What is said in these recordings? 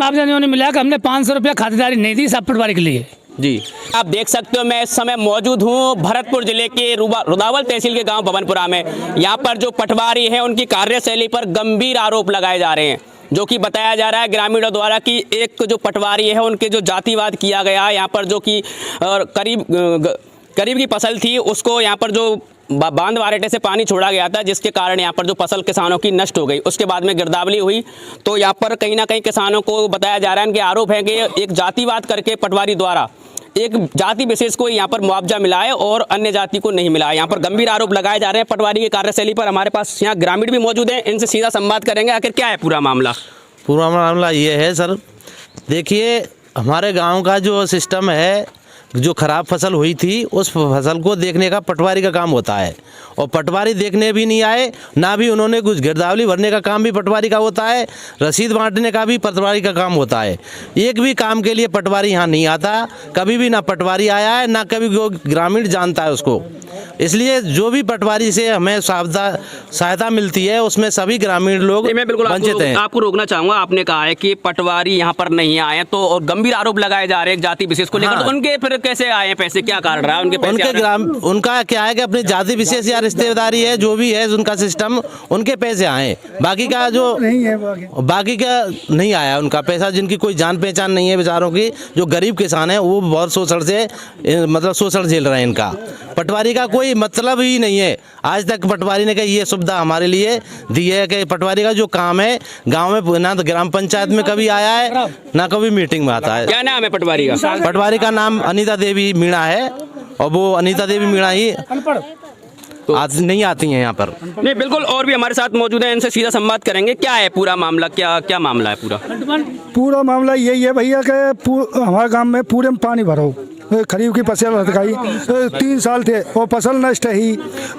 मुआवजा नहीं मिला कि हमने 500 रुपया खातिरदारी नहीं दी सब पटवारी के लिए। जी आप देख सकते हो, मैं इस समय मौजूद हूँ भरतपुर जिले के रुदावल तहसील के गांव भवनपुरा में। यहाँ पर जो पटवारी हैं उनकी कार्यशैली पर गंभीर आरोप लगाए जा रहे हैं, जो कि बताया जा रहा है ग्रामीणों द्वारा कि एक जो पटवारी है उनके जो जातिवाद किया गया है। यहाँ पर जो कि करीब की फसल थी उसको यहाँ पर जो बांध वारेटे से पानी छोड़ा गया था, जिसके कारण यहाँ पर जो फसल किसानों की नष्ट हो गई। उसके बाद में गिरदावरी हुई तो यहाँ पर कहीं ना कहीं किसानों को बताया जा रहा है, इनके आरोप है कि एक जातिवाद करके पटवारी द्वारा एक जाति विशेष को यहाँ पर मुआवजा मिला है और अन्य जाति को नहीं मिला है। यहाँ पर गंभीर आरोप लगाए जा रहे हैं पटवारी की कार्यशैली पर। हमारे पास यहाँ ग्रामीण भी मौजूद हैं, इनसे सीधा संवाद करेंगे। आखिर क्या है पूरा मामला? पूरा मामला ये है सर, देखिए हमारे गांव का जो सिस्टम है, जो खराब फसल हुई थी उस फसल को देखने का पटवारी का काम होता है, और पटवारी देखने भी नहीं आए, ना भी उन्होंने कुछ गिरदावरी भरने का काम भी पटवारी का होता है, रसीद बांटने का भी पटवारी का काम होता है। एक भी काम के लिए पटवारी यहाँ नहीं आता, कभी भी ना पटवारी आया है, ना कभी ग्रामीण जानता है उसको। इसलिए जो भी पटवारी से हमें सहायता मिलती है उसमें सभी ग्रामीण लोग वंचित हैं। आपको रोकना चाहूंगा, आपने कहा है कि पटवारी यहाँ पर नहीं आए, तो और गंभीर आरोप लगाए जा रहे हैं जाति विशेष को लेकर। हाँ। तो उनके फिर कैसे आए पैसे, क्या कारण रहा उनके पैसे? उनका क्या है कि अपनी जाति विशेष या रिश्तेदारी है, जो भी है उनका सिस्टम, उनके पैसे आए, बाकी का जो नहीं है, बाकी का नहीं आया उनका पैसा। जिनकी कोई जान पहचान नहीं है बेचारों की, जो गरीब किसान है वो बहुत शोषण से मतलब शोषण झेल रहे हैं। इनका पटवारी का कोई मतलब ही नहीं है। आज तक पटवारी ने ये सुविधा हमारे लिए दी है कि पटवारी का जो काम है गांव में, ना तो ग्राम पंचायत में कभी आया है ना कभी मीटिंग में आता है। क्या नाम है पटवारी का? पटवारी का नाम अनीता देवी मीणा है, और वो अनीता देवी मीणा ही तो आज नहीं आती हैं यहाँ पर। नहीं बिल्कुल, और भी हमारे साथ मौजूद हैं, इनसे सीधा संवाद करेंगे। क्या है पूरा मामला, क्या मामला है पूरा मामला यही है भैया कि हमारे गांव में पूरे में पानी भरो, खरीफ की फसल हटकाई 3 साल थे और फसल नष्ट ही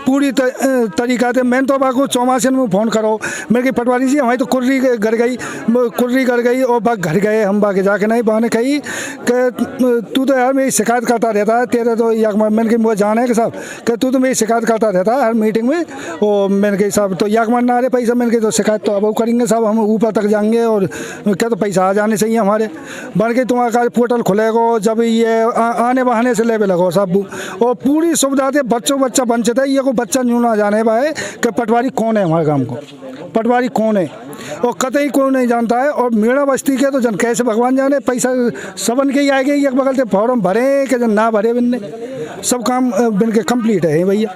पूरी तरीका से। मैंने तो बाको चौमासन में फ़ोन करो, मेरे की पटवारी जी हमारी तो कुर्री गड़ गई और बाग घर गए। हम बागे जाके नहीं बहाने कही कि तू तो यार मेरी शिकायत करता रहता है, तेरे तो या मैंने कि मुझे जाना है कि साहब कि तू तो मेरी शिकायत करता रहता है हर मीटिंग में। और मैंने कही साहब तो याक मारना रहे पैसा, मैंने कही तो शिकायत तो अब करेंगे साहब, हम ऊपर तक जाएंगे और क्या तो पैसा आ जाने चाहिए हमारे। बन के तुम्हारा पोर्टल खुलेगा जब ये आने बहाने से लेवे लगो सब, और पूरी सुविधा थे। बच्चा वंचित है, ये को बच्चा न्यू ना जाने पाए कि पटवारी कौन है हमारे गांव को, पटवारी कौन है और कतई कोई नहीं जानता है। और मेरा बस्ती के तो जन कैसे भगवान जाने, पैसा सबन के ही आएंगे, एक बगल से फॉर्म भरे कि जन ना भरे बिन सब काम बिन के कंप्लीट है भैया।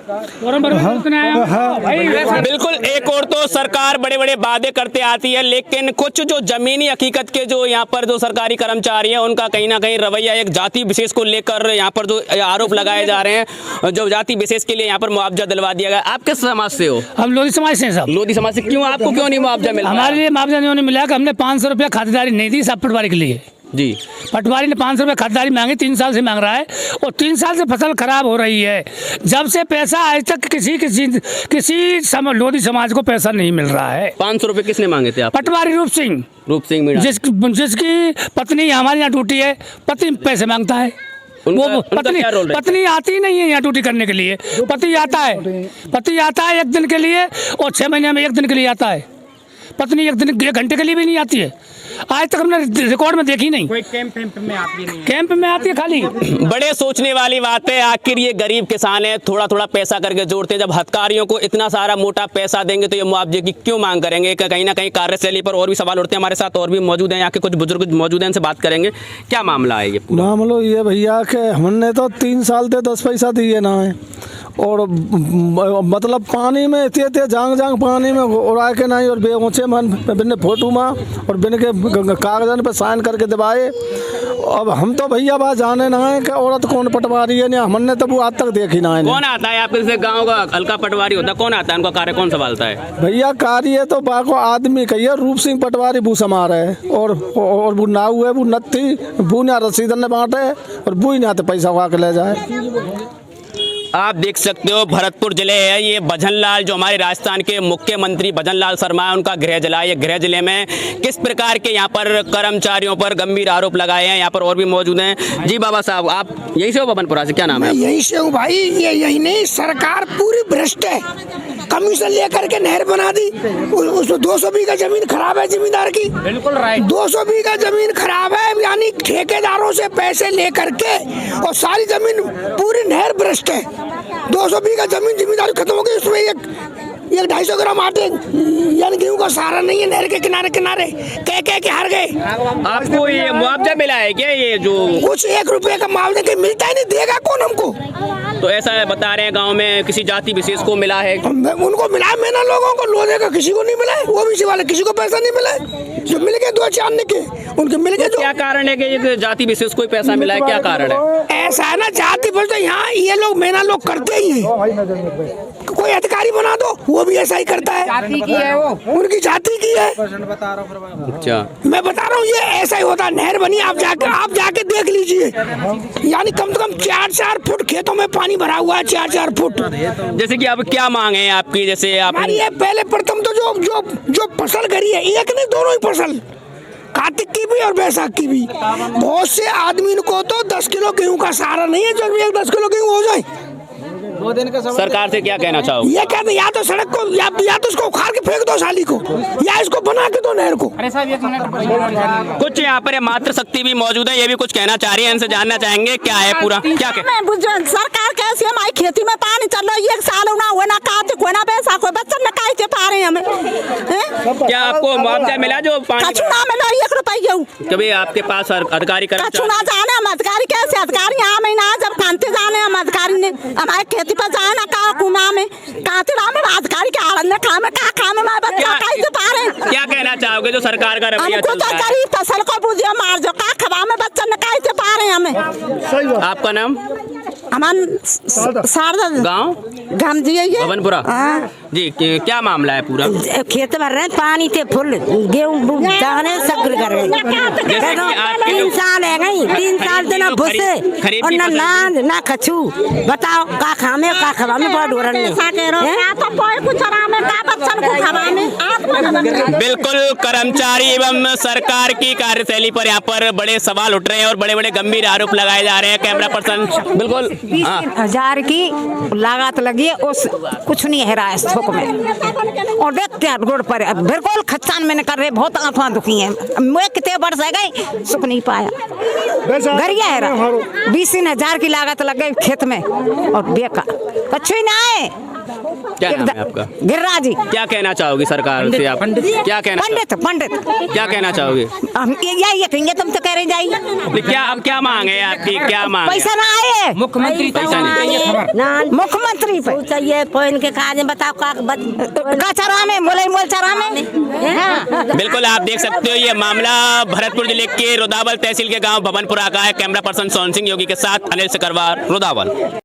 बिल्कुल, एक और तो सरकार बड़े बड़े वादे करते आती है, लेकिन कुछ जो जमीनी हकीकत के जो यहाँ पर जो सरकारी कर्मचारी हैं उनका कहीं ना कहीं रवैया एक जाति विशेष को लेकर यहाँ पर जो आरोप लगाए जा रहे हैं, जो जाति विशेष के लिए यहाँ पर मुआवजा दिलवा दिया गया। आप किस समाज से हो? हम लोधी समाज से हैं साहब। लोधी समाज से क्यों, आपको क्यों नहीं मुआवजा मिला? हमारे लिए मुआवजा नहीं मिला कि हमने 500 रुपया खातिरदारी नहीं दी सब पटवारी के लिए। जी पटवारी ने 500 रुपये खातिरदारी मांगी, 3 साल से मांग रहा है और 3 साल से फसल खराब हो रही है। जब से पैसा आज तक किसी लोधी समाज को पैसा नहीं मिल रहा है। 500 रुपये किसने मांगे थे आप? पटवारी रूप सिंह मीणा, जिसकी पत्नी हमारे यहाँ ड्यूटी है, पति पैसे मांगता है। वो पत्नी आती नहीं है यहाँ ड्यूटी करने के लिए, पति आता है 1 दिन के लिए और 6 महीने में 1 दिन के लिए आता है। पत्नी 1 घंटे के लिए भी नहीं आती है, आज तक हमने रिकॉर्ड में देखी नहीं। कोई कैंप में आती नहीं, कैंप में आती है खाली। बड़े सोचने वाली बात है, आखिर ये गरीब किसान है, थोड़ा पैसा करके जोड़ते हैं। जब हथकारियों को इतना सारा मोटा पैसा देंगे तो ये मुआवजे की क्यों मांग करेंगे? कहीं ना कहीं कार्यशैली पर और भी सवाल उठते हैं। हमारे साथ और भी मौजूद हैं, यहाँ के कुछ बुजुर्ग मौजूद हैं, इनसे बात करेंगे। क्या मामला है ये? मामला ये भैया कि हमने तो 3 साल से 10 पैसा दिए ना है, और मतलब पानी में इतने जांग पानी में उड़ा के नहीं, और बेऊँचे मन बिन फोटो में और बिन के कागजन पे साइन करके दबाए। अब हम तो भैया बात जाने ना है कि औरत कौन पटवारी है, नहीं हमने तो वो आज तक देखी ना है। कौन आता है आपके गांव का हल्का पटवारी होता है? कौन आता है, उनका कार्य कौन संभालता है? भैया कार्य तो बाको आदमी कहिए, रूप सिंह पटवारी वो समार है, और वो नाव है वो नत्थी वो ना रसीदन ने बांटे और वो ही ना तो पैसा उगा के ले जाए। आप देख सकते हो भरतपुर जिले है, ये भजनलाल जो हमारे राजस्थान के मुख्यमंत्री भजनलाल शर्मा है, उनका गृह जिला है। ये गृह जिले में किस प्रकार के यहाँ पर कर्मचारियों पर गंभीर आरोप लगाए हैं। यहाँ पर और भी मौजूद हैं। जी बाबा साहब, आप यहीं से हो भवनपुरा से? क्या नाम है? यहीं से हूँ भाई। ये यही नहीं, सरकार पूरी भ्रष्ट है। कमीशन लेकर के नहर बना दी, उसमें 200 बीघा जमीन खराब है जमींदार की। बिल्कुल राइट। 200 बीघा जमीन खराब है, यानी ठेकेदारों से पैसे लेकर के, और सारी जमीन पूरी नहर भ्रष्ट है। 200 बीघा जमीन जमींदारी खत्म हो गई, उसमें एक 250 ग्राम आटे यानी गेहूं का सहारा नहीं है। नहर के किनारे किनारे कह के हार गए। आपको ये मुआवजा मिला है क्या? ये जो कुछ 1 रुपए का मुआवजा के मिलता ही नहीं, देगा कौन हमको? तो ऐसा है, बता रहे हैं गांव में किसी जाति विशेष को मिला है। उनको मिला है, मैंने लोगों को लोधे का किसी को नहीं मिला है। ओबीसी वाले किसी को पैसा नहीं मिला है। जो मिल गए 2 के उनके मिल गए। क्या कारण है कि ये जाति विशेष को पैसा मिला है? क्या कारण है? ऐसा है ना, जाति बोलते यहाँ ये लोग मेहनत लोग करते ही हैं। कोई अधिकारी बना दो, वो भी ऐसा ही करता है। जाति की है वो, उनकी जाति की है। अच्छा, मैं बता रहा हूँ, ये ऐसा ही होता है। नहर बनी, आप जाके देख लीजिए। यानी कम से कम 4-4 फुट खेतों में पानी भरा हुआ है। 4-4 फुट। जैसे कि अब क्या मांग है आपकी? जैसे आप ये पहले प्रथम तो जो फसल करी है, एक नहीं दोनों ही फसल, कार्तिक की भी और बैसाख की भी। बहुत से आदमी को तो 10 किलो गेहूं का सहारा नहीं है। जब 10 किलो गेहूं हो जाए, सरकार से क्या कहना चाहोगे? ये कहते या तो सड़क को या तो उसको उखाड़ के फेंक दो साली को, या इसको बना के दो नहर को। कुछ यहाँ पर मातृ शक्ति भी मौजूद है, ये भी कुछ कहना चाह रही है। इनसे जानना चाहेंगे क्या है पूरा, क्या सरकार कैसी हमारी खेती में पानी चल रहा है। 1 साल ना हुआ, ना कार्तिक हुआ, ना बैसाख हुआ, बच्चन न काहे पा रहे हैं हमें। क्या आपको मुआवजा मिला जो पानी? कछु ना मिला, 1 रुपया। कभी आपके पास अधिकारी कछु ना जाने हम अधिकारी कैसे? अधिकारी यहाँ में ना, जब कांते जाने हम अधिकारी ने हमारे खेती पर जाए ना, कहा कुमा में कांते राम में अधिकारी के आड़न में खा में हमारे बच्चा काहे पा रहे हैं। क्या कहना चाहोगे जो सरकार का रवैया हमको तो गरीब फसल को बुझिए मार जो का खबा में बच्चन न काहे पा रहे हैं हमें। आपका नाम? हमान शारदा गाँव गम जी भवनपुरा जी। क्या मामला है पूरा? खेत भर रहे पानी थे फुल, गेहूं दाने सग्र कर रहे। 3 साल है गई, 3 साल से ना भूसे और ना नाद ना कछु। बताओ का खामे का खवा में बहुत डोरन है। बिल्कुल, कर्मचारी एवं सरकार की कार्यशैली पर यहाँ पर बड़े सवाल उठ रहे हैं और बड़े बड़े गंभीर आरोप लगाए जा रहे हैं। कैमरा पर्सन बिल्कुल 20,000 की लागत लगी है, उस कुछ नहीं है रहा थोक में। और देखते हैं रोड पर बिल्कुल खच्चान मैंने कर रहे, बहुत आंखें दुखी हैं। मैं कितने वर्ष है गए, सुख नहीं पाया। गरिया है रहा 20,000 की लागत लग गई खेत में और बेका कछु ही ना है। क्या नाम है आपका? गिरिराज जी। क्या कहना चाहोगी सरकार से आप? क्या कहना? पंडित क्या कहना चाहोगे? हम यही कहेंगे, तुम तो कह रहे जाइए। क्या अब क्या मांग है आपकी? क्या मांग? पैसा ना आए, मुख्यमंत्री पैसा नहीं, मुख्यमंत्री चाहिए। फोन के काज बताओ का चरा में मोल चरा में। बिल्कुल, आप देख सकते हो ये मामला भरतपुर जिले के रुदावल तहसील के गांव भवनपुरा का है। कैमरा पर्सन सोन सिंह योगी के साथ अनिल सिकरवार, रुदावल।